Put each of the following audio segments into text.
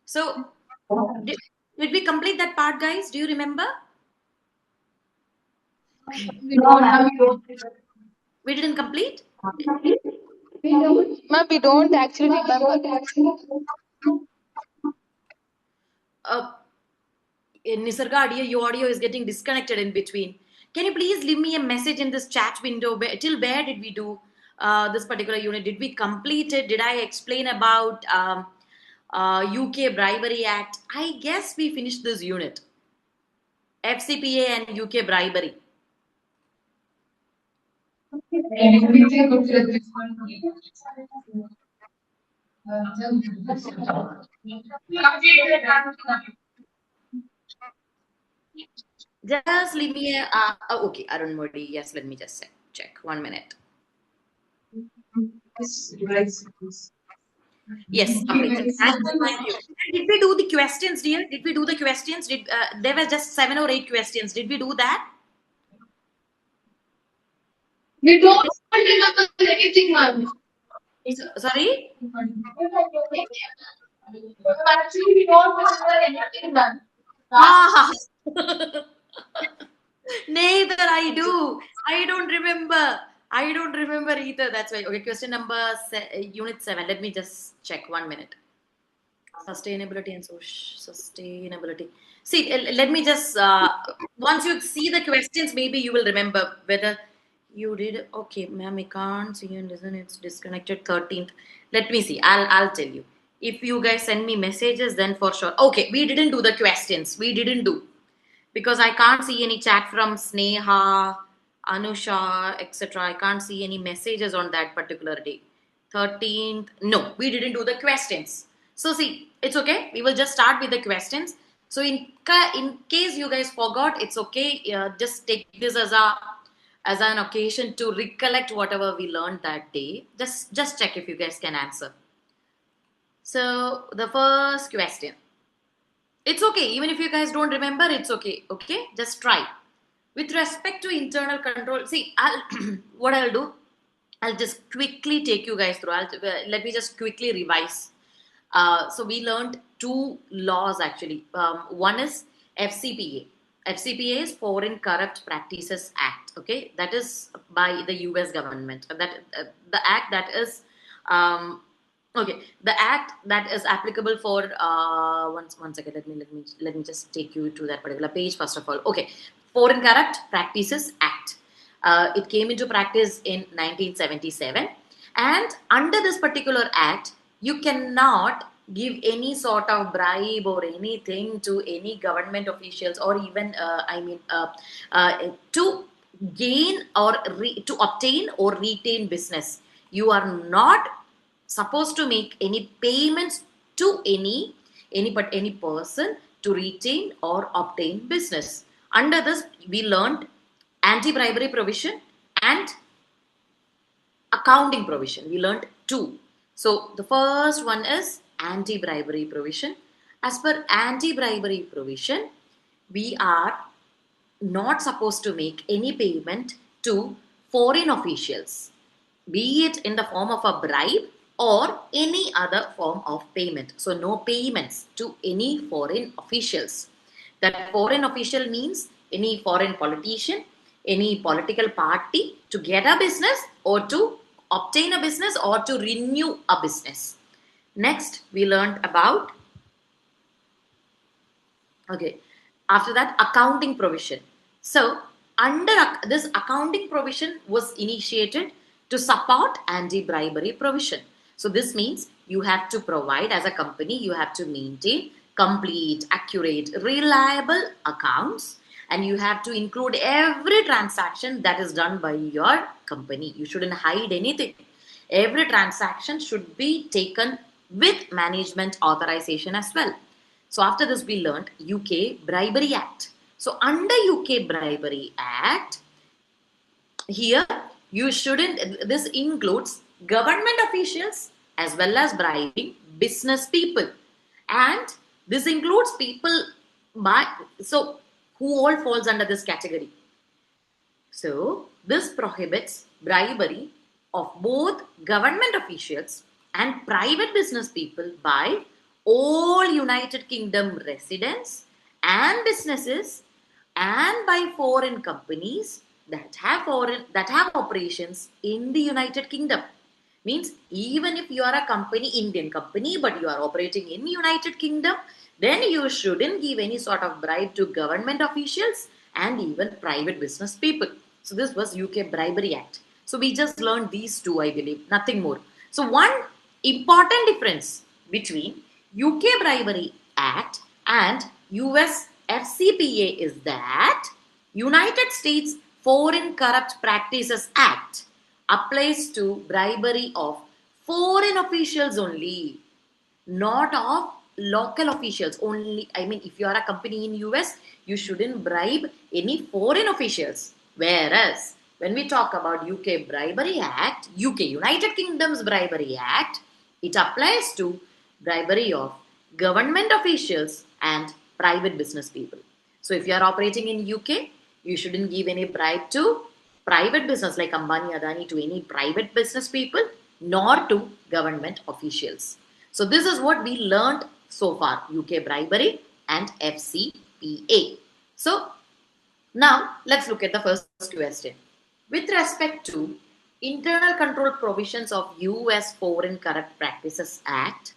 So, did, did we complete that part, guys? Do you remember? We don't. We didn't complete? Ma'am, we don't actually remember. Uh, in Nisarga audio, your audio is getting disconnected in between. Can you please leave me a message in this chat window? Till where did we do this particular unit? Did we complete it? Did I explain about UK Bribery Act? I guess we finished this unit. FCPA and UK bribery. Just leave me a. Okay, Arun Modi. Yes, let me just check. 1 minute. Yes, completed. Thank you. Did we do the questions, dear? Did we do the questions? There were just 7 or 8 questions. Did we do that? We don't remember anything, ma'am. Sorry? Actually, we don't remember anything, ma'am. Ah, neither I do. I don't remember. I don't remember either. That's why. Okay, question number unit 7. Let me just check. 1 minute. Sustainability and sustainability. See, let me just once you see the questions, maybe you will remember whether you did. Okay, ma'am, I can't see and listen. It's disconnected. 13th. Let me see. I'll tell you. If you guys send me messages, then for sure. Okay, we didn't do the questions. We didn't do because I can't see any chat from Sneha, Anusha, etc. I can't see any messages on that particular day. 13th. No, we didn't do the questions. So see, it's okay. We will just start with the questions. So in case you guys forgot, it's okay. Just take this as an occasion to recollect whatever we learned that day. Just check if you guys can answer. So the first question. It's okay. Even if you guys don't remember, it's okay. Okay, just try. With respect to internal control, see, what I'll do, I'll just quickly take you guys through. Let me just quickly revise. So we learned 2 laws actually. One is FCPA. FCPA is Foreign Corrupt Practices Act. Okay, that is by the U.S. government. The act that is okay. The act that is applicable for one second. Let me just take you to that particular page first of all. Okay, Foreign Corrupt Practices Act. It came into practice in 1977, and under this particular act, you cannot give any sort of bribe or anything to any government officials or even to gain or to obtain or retain business. You are not supposed to make any payments to any person to retain or obtain business. Under this, we learned anti-bribery provision and accounting provision. We learned 2. So the first one is anti-bribery provision. As per anti-bribery provision, we are not supposed to make any payment to foreign officials, be it in the form of a bribe or any other form of payment. So no payments to any foreign officials. That foreign official means any foreign politician, any political party to get a business or to obtain a business or to renew a business. Next, we learned about, okay, after that, accounting provision. So, under this accounting provision was initiated to support anti-bribery provision. So, this means you have to provide as a company, you have to maintain complete, accurate, reliable accounts, and you have to include every transaction that is done by your company. You shouldn't hide anything. Every transaction should be taken with management authorization as well. So after this, we learned UK Bribery Act. So under UK Bribery Act, here you shouldn't, this includes government officials as well as bribing business people. And this includes people so who all falls under this category. So this prohibits bribery of both government officials and private business people by all United Kingdom residents and businesses, and by foreign companies that have operations in the United Kingdom. Means even if you are a company, Indian company, but you are operating in United Kingdom, then you shouldn't give any sort of bribe to government officials and even private business people. So this was UK Bribery Act. So we just learned these two, I believe, nothing more. So one important difference between UK Bribery Act and US FCPA is that United States Foreign Corrupt Practices Act applies to bribery of foreign officials only, not of local officials only. I mean, if you are a company in US, you shouldn't bribe any foreign officials. Whereas when we talk about UK Bribery Act, UK United Kingdom's Bribery Act, it applies to bribery of government officials and private business people. So if you are operating in UK, you shouldn't give any bribe to private business like Ambani, Adani, to any private business people, nor to government officials. So this is what we learned so far, UK bribery and FCPA. So now let's look at the first question. With respect to internal control provisions of US Foreign Corrupt Practices Act,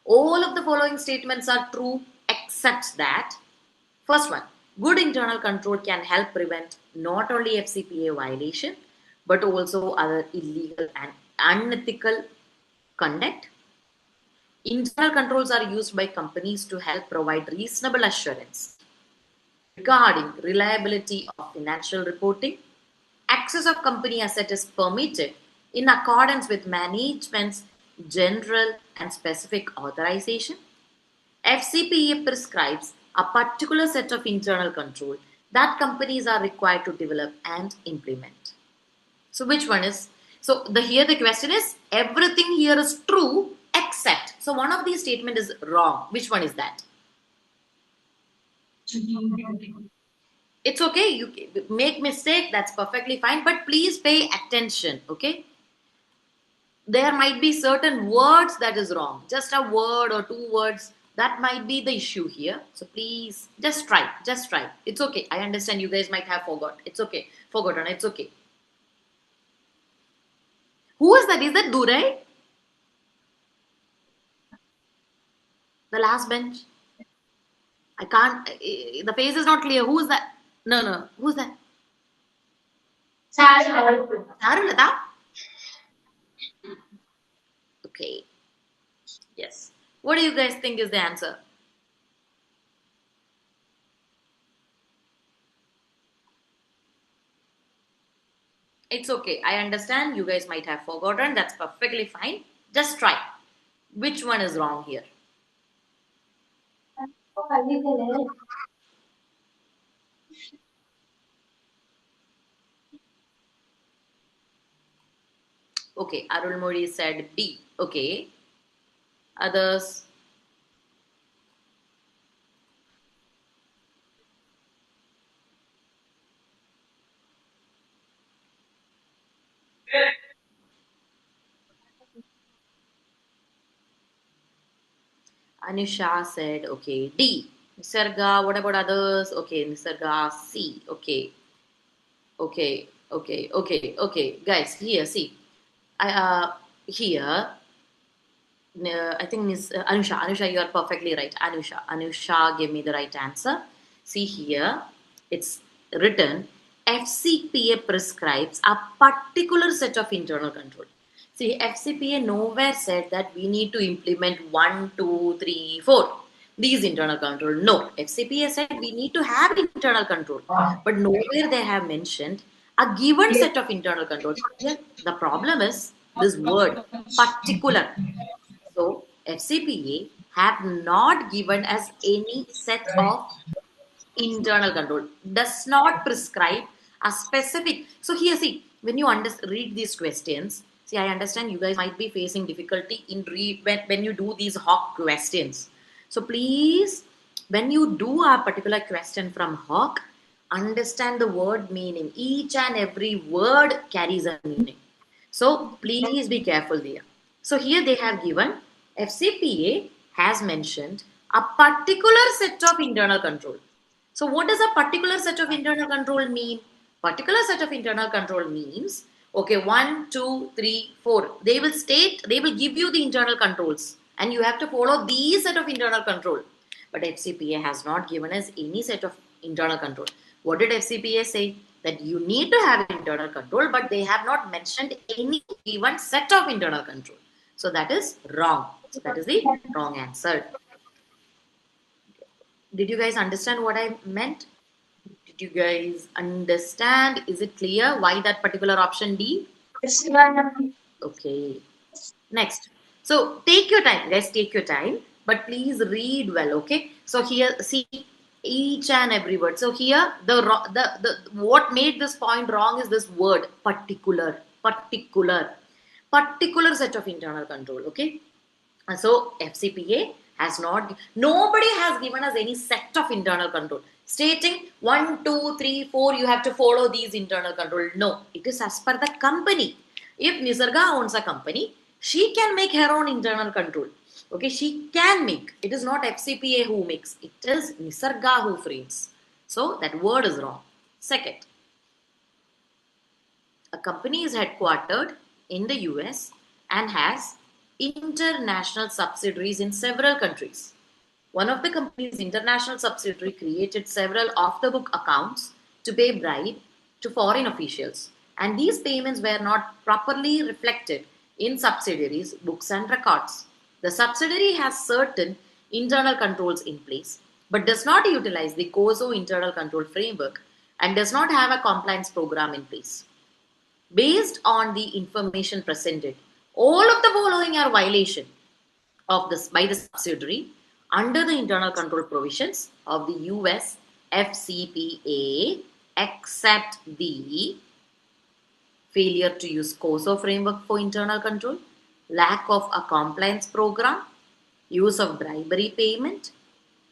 all of the following statements are true except that. First one, good internal control can help prevent not only FCPA violation but also other illegal and unethical conduct. Internal controls are used by companies to help provide reasonable assurance regarding reliability of financial reporting. Access of company asset is permitted in accordance with management's general and specific authorization. FCPA prescribes a particular set of internal control that companies are required to develop and implement. So which one is? So here the question is, everything here is true except. So one of these statements is wrong. Which one is that? It's okay. You make mistake. That's perfectly fine. But please pay attention. Okay. There might be certain words that is wrong. Just a word or two words. That might be the issue here. So please just try. Just try. It's okay. I understand you guys might have forgot. It's okay. Forgotten. It's okay. Who is that? Is that Durai? The last bench? I can't. The face is not clear. Who is that? No. Who's that? Sarulata? Okay. Yes. What do you guys think is the answer? It's okay. I understand you guys might have forgotten. That's perfectly fine. Just try. Which one is wrong here? Okay. Arul Modi said B. Okay. Others? Anusha said, okay, D. Nisarga, what about others? Okay, Nisarga, C. Okay. Okay. Guys, here, see. Here, I think Miss Anusha, you are perfectly right. Anusha gave me the right answer. See here, it's written FCPA prescribes a particular set of internal control. See, FCPA nowhere said that we need to implement 1, 2, 3, 4 these internal control. No, FCPA said we need to have internal control, but nowhere they have mentioned a given set of internal controls. Here, the problem is this word particular. So FCPA have not given us any set of internal control, does not prescribe a specific. So here, see, when you read these questions, see, I understand you guys might be facing difficulty in when you do these Hawk questions. So please, when you do a particular question from Hawk, understand the word meaning. Each and every word carries a meaning. So please be careful there. So here they have given FCPA has mentioned a particular set of internal control. So what does a particular set of internal control mean? Particular set of internal control means, okay, 1, 2, 3, 4. They will give you the internal controls and you have to follow these set of internal control. But FCPA has not given us any set of internal control. What did FCPA say? That you need to have internal control, but they have not mentioned any given set of internal control. So that is wrong. So that is the wrong answer. Did you guys understand what I meant? Did you guys understand? Is it clear why that particular option D? Yes, ma'am. Okay. Next. So take your time, guys, take your time, but please read well, okay? So here, see each and every word. So here, the what made this point wrong is this word particular, particular set of internal control, okay? And so FCPA has not, nobody has given us any set of internal control stating 1, 2, 3, 4, you have to follow these internal control. No, it is as per the company. If Nisarga owns a company, she can make her own internal control. Okay, she can make. It is not FCPA who makes. It is Nisarga who frames. So that word is wrong. Second, a company is headquartered in the US and has international subsidiaries in several countries. One of the company's international subsidiary created several off-the-book accounts to pay bribe to foreign officials, and these payments were not properly reflected in subsidiaries' books and records. The subsidiary has certain internal controls in place, but does not utilize the COSO internal control framework and does not have a compliance program in place. Based on the information presented, all of the following are violation of this by the subsidiary under the internal control provisions of the US FCPA, except the failure to use COSO framework for internal control, lack of a compliance program, use of bribery payment,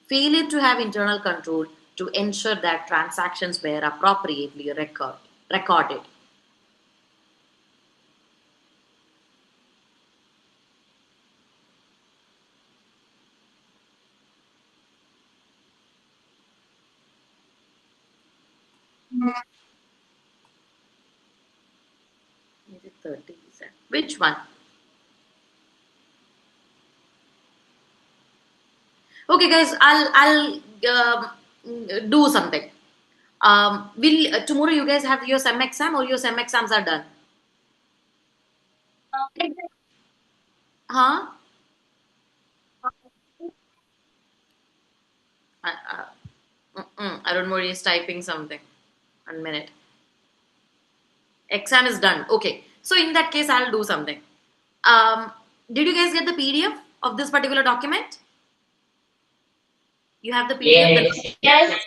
failure to have internal control to ensure that transactions were appropriately recorded. Is it 30? Which one? Okay, guys, I'll do something. Will tomorrow you guys have your SEM exam or your SEM exams are done? Huh? I don't know. He's typing something. 1 minute. Exam is done. Okay. So in that case, I'll do something. Did you guys get the PDF of this particular document? You have the PDF? Yes.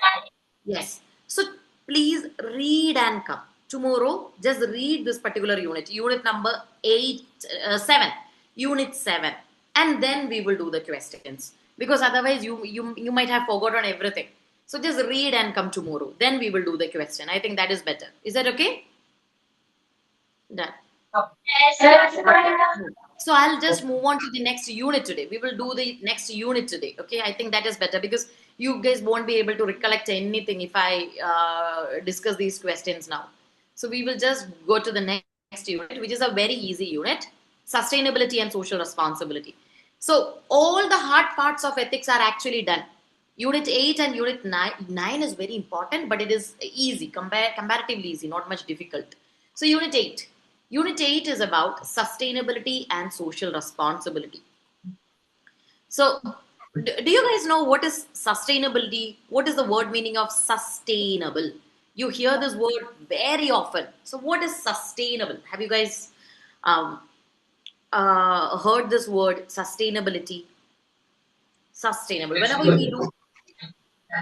Yes. So please read and come. Tomorrow, just read this particular unit. Unit number 7. Unit 7. And then we will do the questions. Because otherwise you might have forgotten everything. So just read and come tomorrow. Then we will do the question. I think that is better. Is that okay? Done. So I'll just move on to the next unit today. We will do the next unit today. Okay, I think that is better because you guys won't be able to recollect anything if I discuss these questions now. So we will just go to the next unit, which is a very easy unit: sustainability and social responsibility. So all the hard parts of ethics are actually done. Unit 8 and Unit 9 is very important, but it is easy, comparatively easy, not much difficult. So Unit 8. Unit 8 is about sustainability and social responsibility. So, do you guys know what is sustainability? What is the word meaning of sustainable? You hear this word very often. So, what is sustainable? Have you guys heard this word sustainability? Sustainable.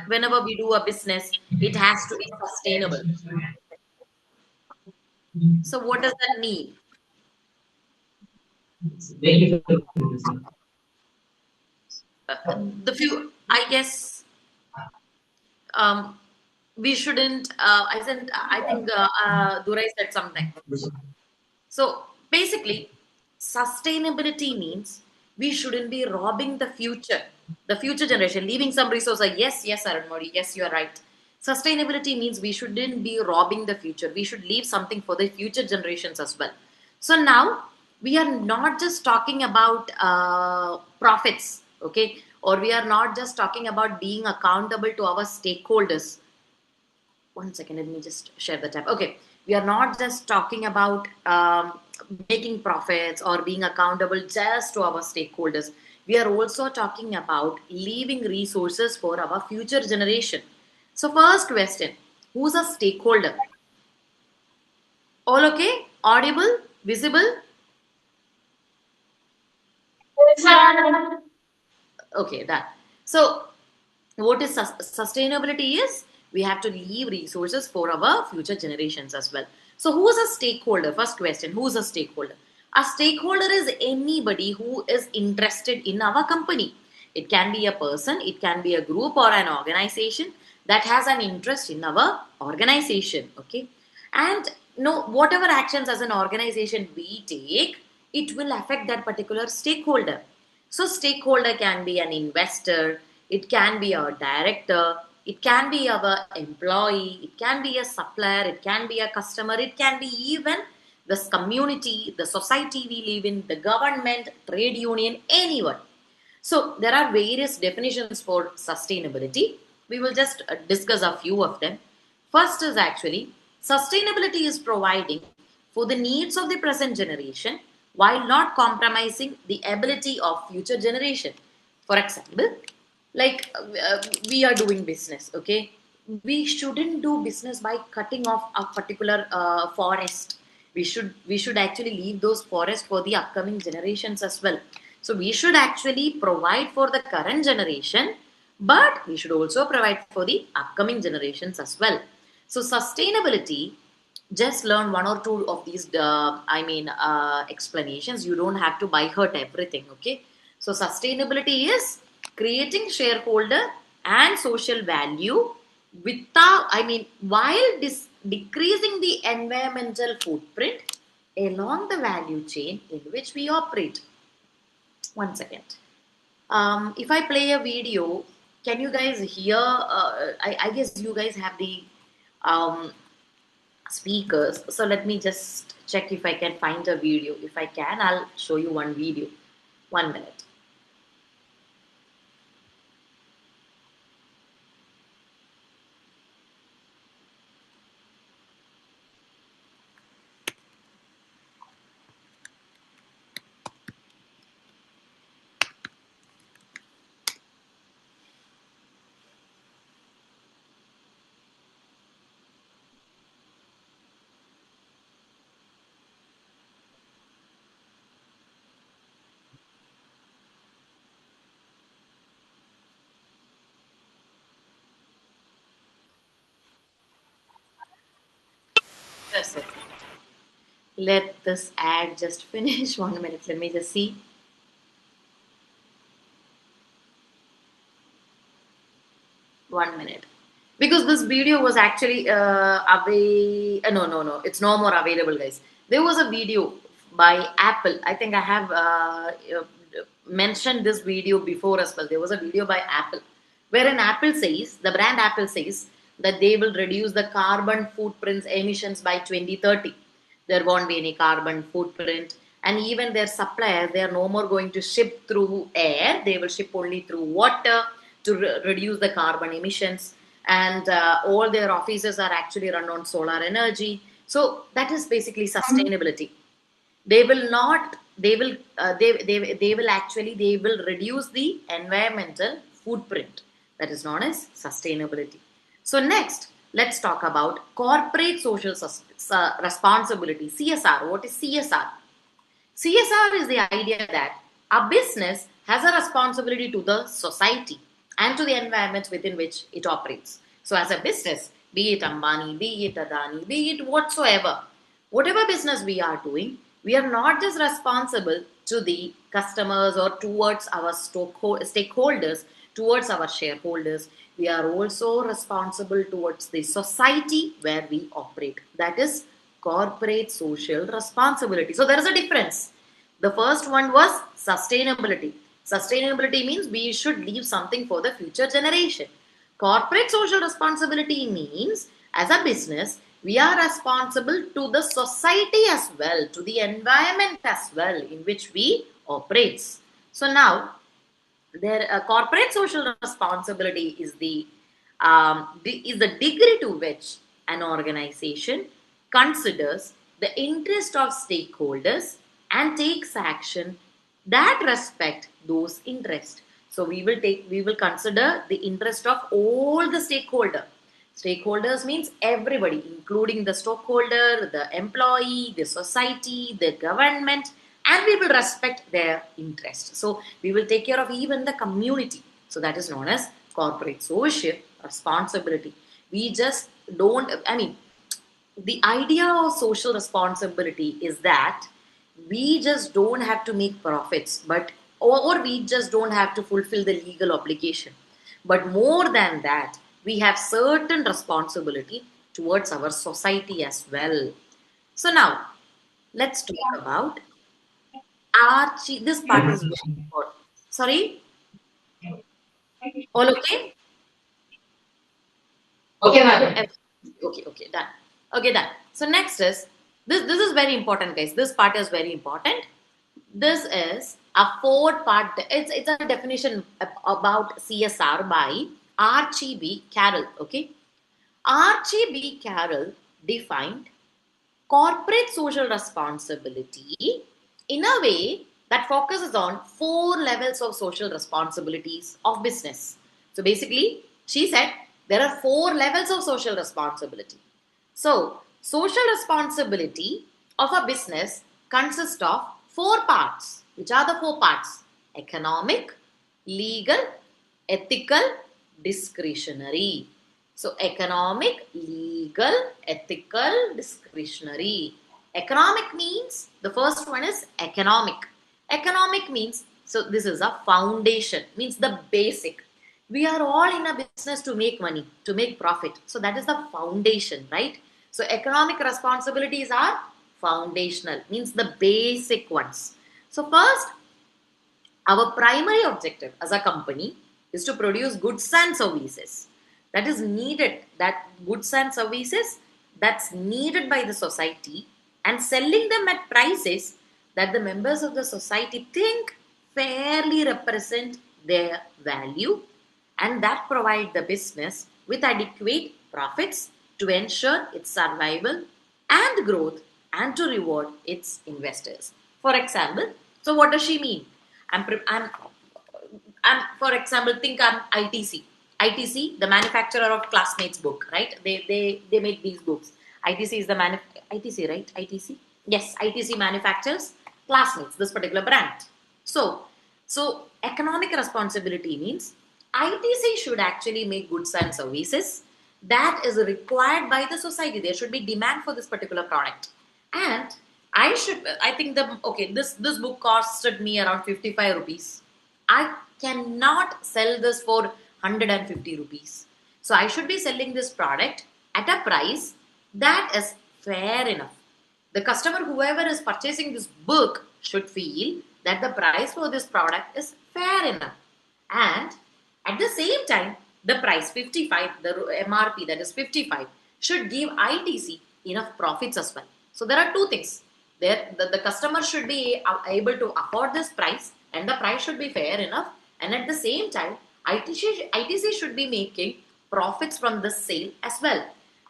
Whenever we do a business, it has to be sustainable. So, what does that mean? I guess we shouldn't. I think Durai said something. So basically, sustainability means we shouldn't be robbing the future generation, leaving some resources. Yes, yes, Arun Modi, yes, you are right. Sustainability means we shouldn't be robbing the future. We should leave something for the future generations as well. So now we are not just talking about profits, okay, or we are not just talking about being accountable to our stakeholders. One second, let me just share the tab. Okay, we are not just talking about making profits or being accountable just to our stakeholders. We are also talking about leaving resources for our future generation. So first question, who's a stakeholder? All okay, audible, visible? Okay, that. So what is sustainability is we have to leave resources for our future generations as well. So who is a stakeholder? First question, who is a stakeholder? A stakeholder is anybody who is interested in our company. It can be a person, it can be a group or an organization that has an interest in our organization. Okay, and no, whatever actions as an organization we take, it will affect that particular stakeholder. So stakeholder can be an investor, it can be our director, it can be our employee, it can be a supplier, it can be a customer, it can be even this community, the society we live in, the government, trade union, anyone. So there are various definitions for sustainability. We will just discuss a few of them. First is actually sustainability is providing for the needs of the present generation while not compromising the ability of future generation. For example, like we are doing business, okay? We shouldn't do business by cutting off a particular forest. We should actually leave those forests for the upcoming generations as well. So we should actually provide for the current generation, but we should also provide for the upcoming generations as well. So sustainability, just learn one or two of these explanations. You don't have to by heart everything, okay? So sustainability is creating shareholder and social value without, while decreasing the environmental footprint along the value chain in which we operate. One second. If I play a video, can you guys hear? I guess you guys have the um, speakers. So let me just check if I can find a video. If I can, I'll show you one video. 1 minute. Just a second. Let this ad just finish. 1 minute. Let me just see. 1 minute. Because this video was actually no, it's no more available, guys. There was a video by Apple. I think I have mentioned this video before as well. There was a video by Apple wherein Apple says, the brand Apple says, that they will reduce the carbon footprints emissions by 2030. There won't be any carbon footprint, and even their suppliers, they are no more going to ship through air. They will ship only through water to reduce the carbon emissions, and all their offices are actually run on solar energy. So that is basically sustainability. They will not, they will actually, they will reduce the environmental footprint. That is known as sustainability. So next, let's talk about corporate social responsibility, CSR. What is CSR? CSR is the idea that a business has a responsibility to the society and to the environment within which it operates. So, as a business, be it Ambani, be it Adani, be it whatsoever, whatever business we are doing, we are not just responsible to the customers or towards our stakeholders, towards our shareholders. We are also responsible towards the society where we operate. That is corporate social responsibility. So there is a difference. The first one was sustainability. Sustainability means we should leave something for the future generation. Corporate social responsibility means as a business, we are responsible to the society as well, to the environment as well in which we operate. So now, corporate social responsibility is the degree to which an organization considers the interest of stakeholders and takes action that respect those interests. So we will consider the interest of all the stakeholders means everybody, including the stockholder, the employee, the society, the government, and we will respect their interest. So we will take care of even the community. So that is known as corporate social responsibility. We just don't, I mean, the idea of social responsibility is that we just don't have to make profits, or we just don't have to fulfill the legal obligation. But more than that, we have certain responsibility towards our society as well. So now, let's talk about Archie. This part is very important. Sorry? All okay? Okay, madam. Okay, done. Okay, done. So next is this is very important, guys. This part is very important. This is a four-part. It's a definition about CSR by Archie B. Carroll. Okay, Archie B. Carroll defined corporate social responsibility in a way that focuses on four levels of social responsibilities of business. So basically, she said there are four levels of social responsibility. So, social responsibility of a business consists of four parts. Which are the four parts? Economic, legal, ethical, discretionary. So, economic, legal, ethical, discretionary. Economic means, the first one is economic. Economic means, so this is a foundation, means the basic. We are all in a business to make money, to make profit. So that is the foundation, right? So economic responsibilities are foundational, means the basic ones. So first, our primary objective as a company is to produce goods and services that is needed, that goods and services that's needed by the society, and selling them at prices that the members of the society think fairly represent their value and that provide the business with adequate profits to ensure its survival and growth and to reward its investors. For example, so what does she mean? I'm for example, think I'm ITC. ITC, the manufacturer of Classmates book, right? They make these books. ITC is the ITC, right? ITC? Yes, ITC manufactures Classmates, this particular brand. So economic responsibility means ITC should actually make goods and services that is required by the society. There should be demand for this particular product. And I think this book costed me around 55 rupees. I cannot sell this for 150 rupees. So I should be selling this product at a price that is fair enough. The customer, whoever is purchasing this book, should feel that the price for this product is fair enough. And at the same time, the price 55, the MRP that is 55, should give ITC enough profits as well. So there are two things. The customer should be able to afford this price and the price should be fair enough. And at the same time, ITC should be making profits from the sale as well.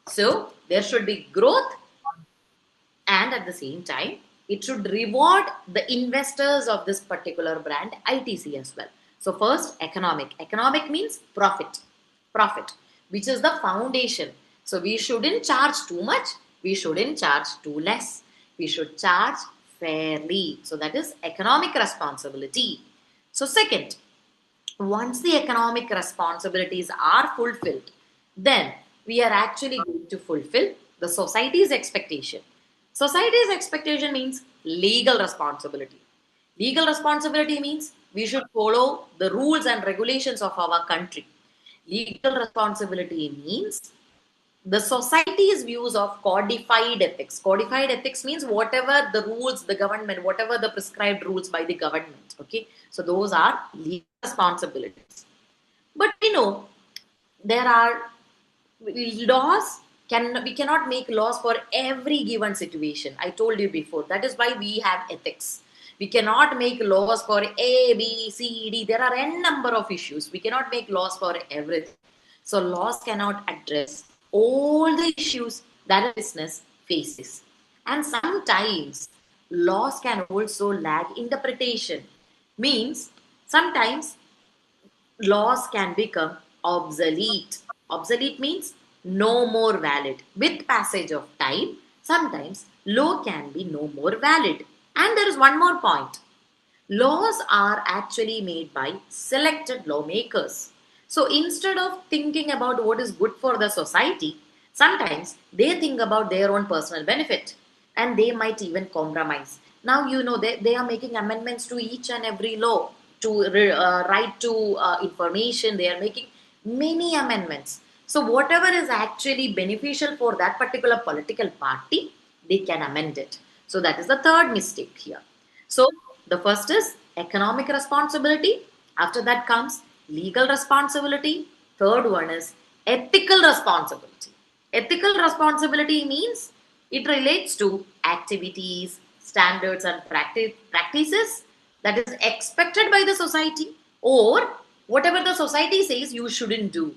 So there should be growth and at the same time, it should reward the investors of this particular brand, ITC as well. So first, economic. Economic means profit, which is the foundation. So we shouldn't charge too much. We shouldn't charge too less. We should charge fairly. So that is economic responsibility. So second, once the economic responsibilities are fulfilled, then we are actually going to fulfill the society's expectation. Society's expectation means legal responsibility. Legal responsibility means we should follow the rules and regulations of our country. Legal responsibility means the society's views of codified ethics. Codified ethics means whatever the rules, the government, whatever the prescribed rules by the government. Okay, so those are legal responsibilities. But there are laws. We cannot make laws for every given situation. I told you before. That is why we have ethics. We cannot make laws for A, B, C, D. There are n number of issues. We cannot make laws for everything. So laws cannot address all the issues that a business faces. And sometimes laws can also lag interpretation. Means sometimes laws can become obsolete. Obsolete means no more valid. With passage of time, sometimes law can be no more valid. And there is one more point. Laws are actually made by selected lawmakers. So instead of thinking about what is good for the society, sometimes they think about their own personal benefit and they might even compromise. Now, they are making amendments to each and every law to right to information. They are making many amendments. So, whatever is actually beneficial for that particular political party, they can amend it. So, that is the third mistake here. So, the first is economic responsibility. After that comes legal responsibility. Third one is ethical responsibility. Ethical responsibility means it relates to activities, standards, and practices that is expected by the society, or whatever the society says you shouldn't do.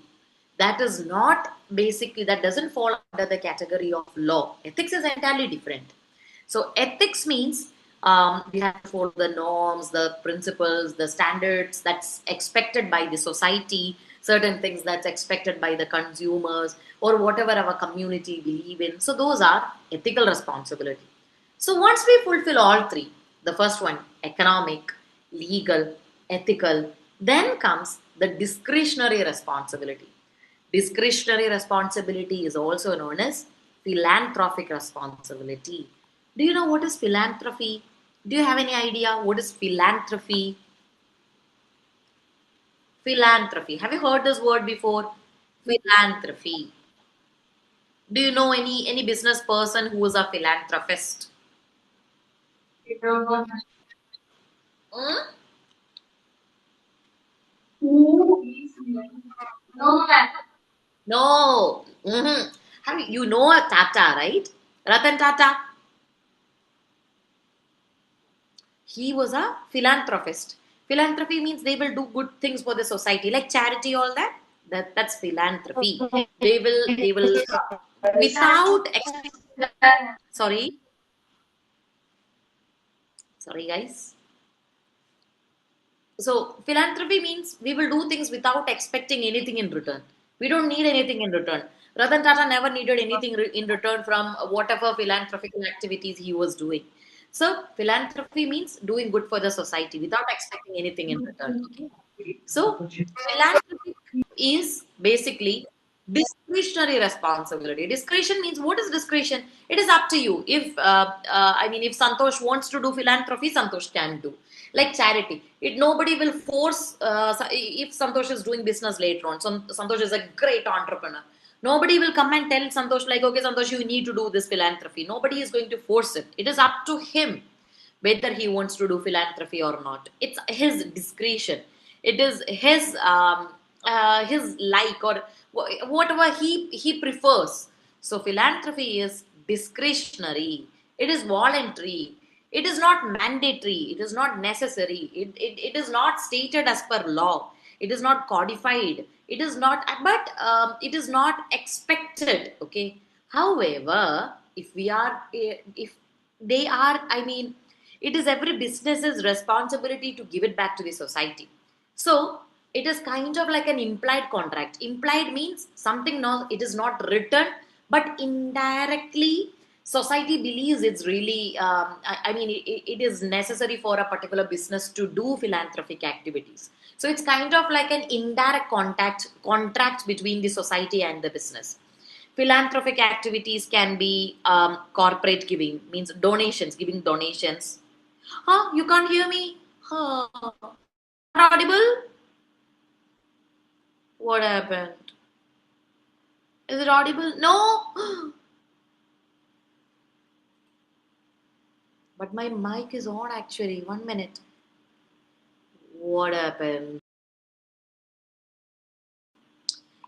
That is not basically, that doesn't fall under the category of law. Ethics is entirely different. So ethics means we have to follow the norms, the principles, the standards that's expected by the society, certain things that's expected by the consumers, or whatever our community believe in. So those are ethical responsibility. So once we fulfill all three, the first one, economic, legal, ethical, then comes the discretionary responsibility. Discretionary responsibility is also known as philanthropic responsibility. Do you know what is philanthropy? Do you have any idea what is philanthropy? Philanthropy. Have you heard this word before? Philanthropy. Do you know any business person who is a philanthropist? Hmm? No, ma'am. No. Have you know a Tata, right? Ratan Tata. He was a philanthropist. Philanthropy means they will do good things for the society, like charity, all that. That's philanthropy. They will without sorry, sorry guys. So philanthropy means we will do things without expecting anything in return. We don't need anything in return. Ratan Tata never needed anything in return from whatever philanthropic activities he was doing. So philanthropy means doing good for the society without expecting anything in return. Okay. So, philanthropy is basically discretionary responsibility. Discretion means, what is discretion? It is up to you. If Santosh wants to do philanthropy, Santosh can do. Like charity, nobody will force. If Santosh is doing business later on, Santosh is a great entrepreneur. Nobody will come and tell Santosh like, okay, Santosh, you need to do this philanthropy. Nobody is going to force it. It is up to him whether he wants to do philanthropy or not. It's his discretion. It is his like, or whatever he prefers. So philanthropy is discretionary. It is voluntary. It is not mandatory. It is not necessary. It is not stated as per law. It is not codified. It is not, but it is not expected. Okay. However, if they are, it is every business's responsibility to give it back to the society. So it is kind of like an implied contract. Implied means something, no, it is not written, but indirectly society believes it's really it is necessary for a particular business to do philanthropic activities. So it's kind of like an indirect contract between the society and the business. Philanthropic activities can be corporate giving, means donations, giving donations. Huh? You can't hear me? Huh. Not audible? What happened? Is it audible? No. But my mic is on actually. 1 minute. What happened?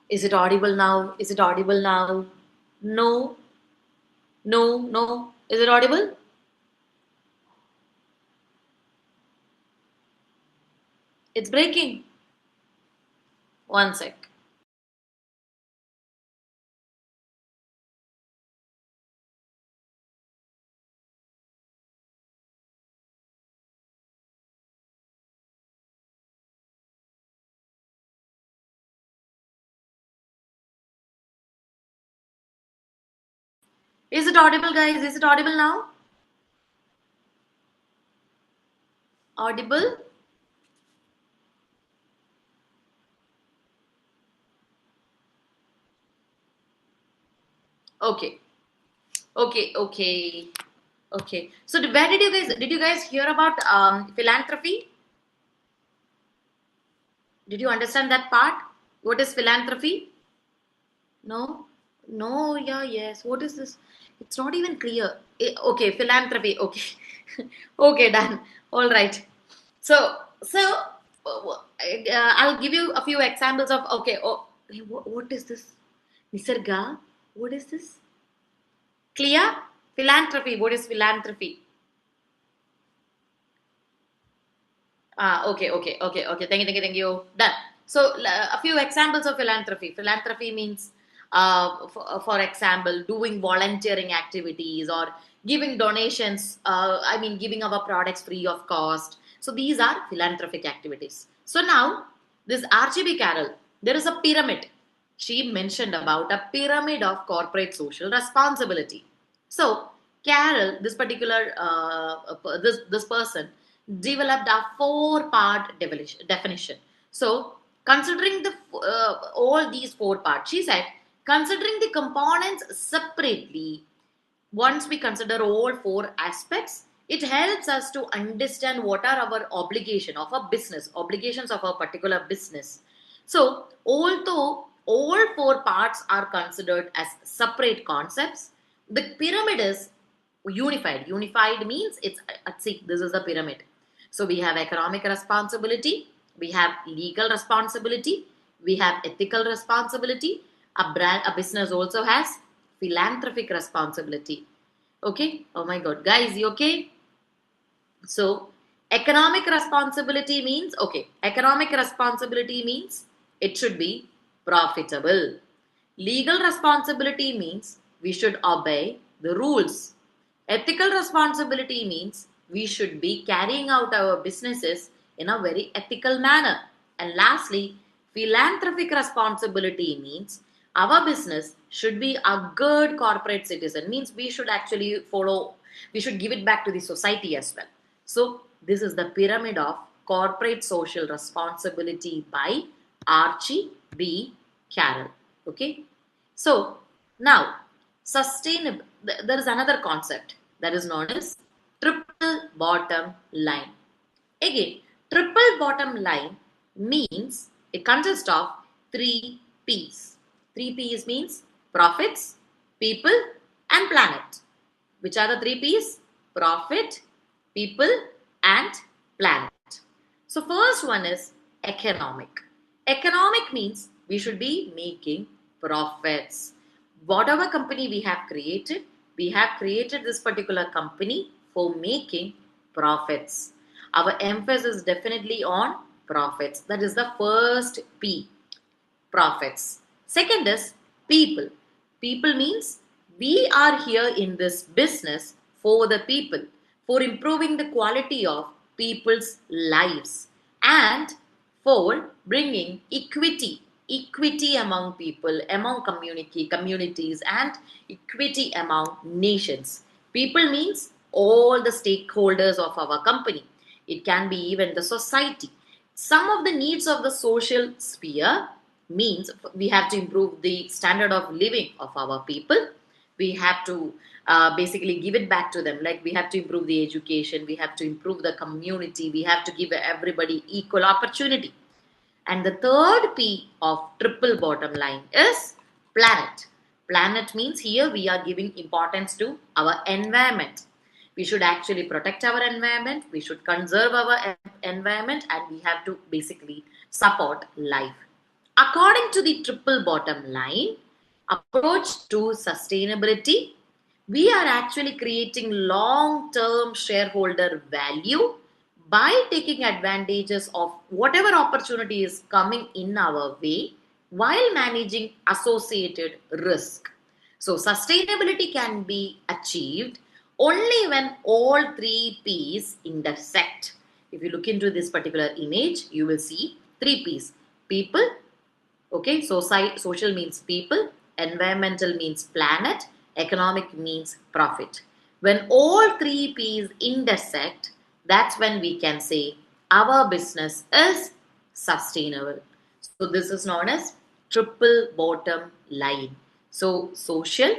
Is it audible now? Is it audible now? No. No. No. Is it audible? It's breaking. 1 sec. Is it audible, guys? Is it audible now? Audible? Okay. Okay. Okay. Okay. So where did you guys hear about philanthropy? Did you understand that part? What is philanthropy? No? No, yeah, yes. What is this? It's not even clear. Okay, philanthropy. Okay. Okay, done. All right. I'll give you a few examples of, okay, oh, what is this? Nisarga? What is this? Clear? Philanthropy. What is philanthropy? Okay. Thank you. Done. So, a few examples of philanthropy. Philanthropy means, for example, doing volunteering activities or giving donations. Giving our products free of cost. So, these are philanthropic activities. So, now, this RGB Carol, there is a pyramid. She mentioned about a pyramid of corporate social responsibility. So, Carol, this particular this person developed a four-part definition. So, considering all these four parts, she said, considering the components separately, once we consider all four aspects, it helps us to understand what are our obligations of a particular business. So, although all four parts are considered as separate concepts, the pyramid is unified. Unified means see, this is the pyramid. So, we have economic responsibility, we have legal responsibility, we have ethical responsibility. A business also has philanthropic responsibility. Okay? Oh my god, guys, you okay? So, economic responsibility means it should be profitable. Legal responsibility means we should obey the rules. Ethical responsibility means we should be carrying out our businesses in a very ethical manner. And lastly, philanthropic responsibility means our business should be a good corporate citizen, means we should actually we should give it back to the society as well. So, this is the pyramid of corporate social responsibility by Archie B. Carroll. Okay. So, now sustainable, there is another concept that is known as triple bottom line. Again, triple bottom line means it consists of three P's. Three P's means profits, people, and planet. Which are the three P's? Profit, people, and planet. So, first one is economic. Economic means we should be making profits. Whatever company we have created this particular company for making profits. Our emphasis is definitely on profits. That is the first P, profits. Second is people. People means we are here in this business for the people, for improving the quality of people's lives, and for bringing equity among people, among communities, and equity among nations. People means all the stakeholders of our company. It can be even the society. Some of the needs of the social sphere means we have to improve the standard of living of our people. We have to basically give it back to them, like we have to improve the education, we have to improve the community, we have to give everybody equal opportunity. And the third P of triple bottom line is planet. Planet means here we are giving importance to our environment. We should actually protect our environment, we should conserve our environment, and we have to basically support life. According to the triple bottom line approach to sustainability, we are actually creating long term shareholder value by taking advantages of whatever opportunity is coming in our way while managing associated risk. So, sustainability can be achieved only when all three P's intersect. If you look into this particular image, you will see three P's: people, okay, social means people, environmental means planet, economic means profit. When all three P's intersect, that's when we can say our business is sustainable. So this is known as triple bottom line. So social,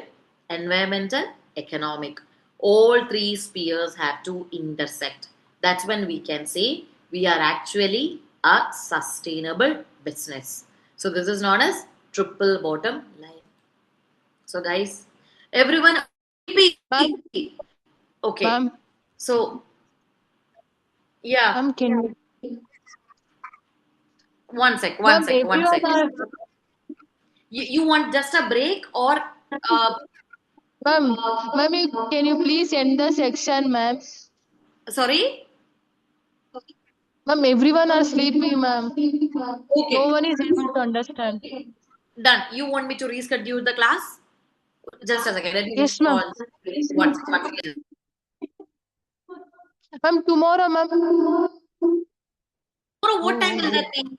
environmental, economic, all three spheres have to intersect. That's when we can say we are actually a sustainable business. So this is known as triple bottom line. So guys, everyone, Ma'am, okay. ma'am, So yeah, ma'am, can you, one sec, one ma'am, sec, one everyone sec. are, You want just a break or uh, ma'am, can you please end the section, ma'am? sorry? Ma'am, everyone are sleepy, ma'am. No Okay, one is able to understand. done. You want me to reschedule the class? Just a second. Let me just Yes, ma'am. call. One second. Ma'am, tomorrow, ma'am. Tomorrow, what time will Oh, that be?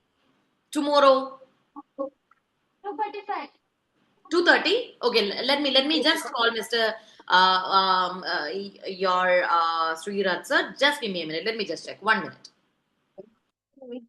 Tomorrow, 2:30. Okay, let me just call Mr. Your Srirat sir. Just give me a minute. Let me just check. 1 minute. okay.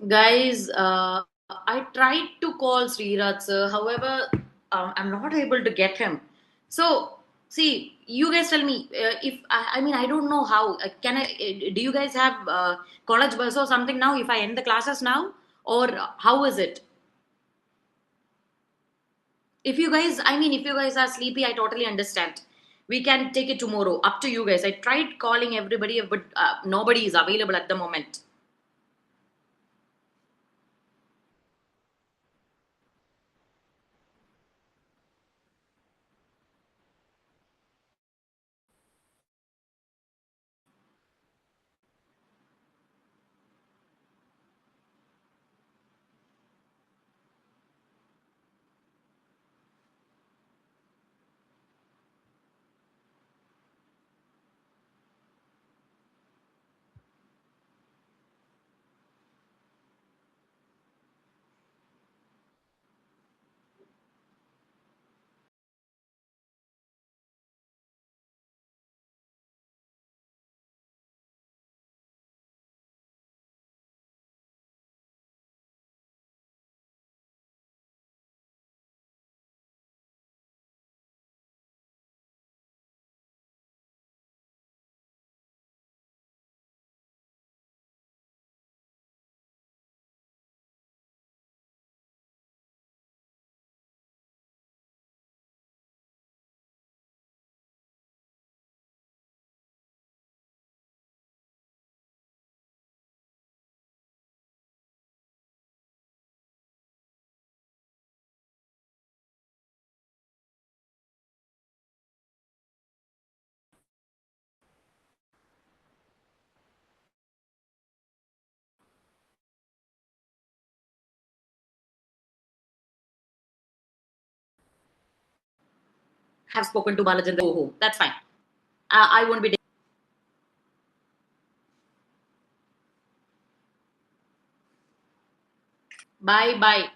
Guys, I tried to call Sriraj sir. However, I'm not able to get him. So, see, you guys tell me if I mean I don't know how. Can I? Do you guys have college bus or something now? If I end the classes now, or how is it? If you guys, I mean, if you guys are sleepy, I totally understand. We can take it tomorrow. Up to you guys. I tried calling everybody, but nobody is available at the moment. Have spoken to Balajan. Go home. That's fine. I won't be. Bye bye.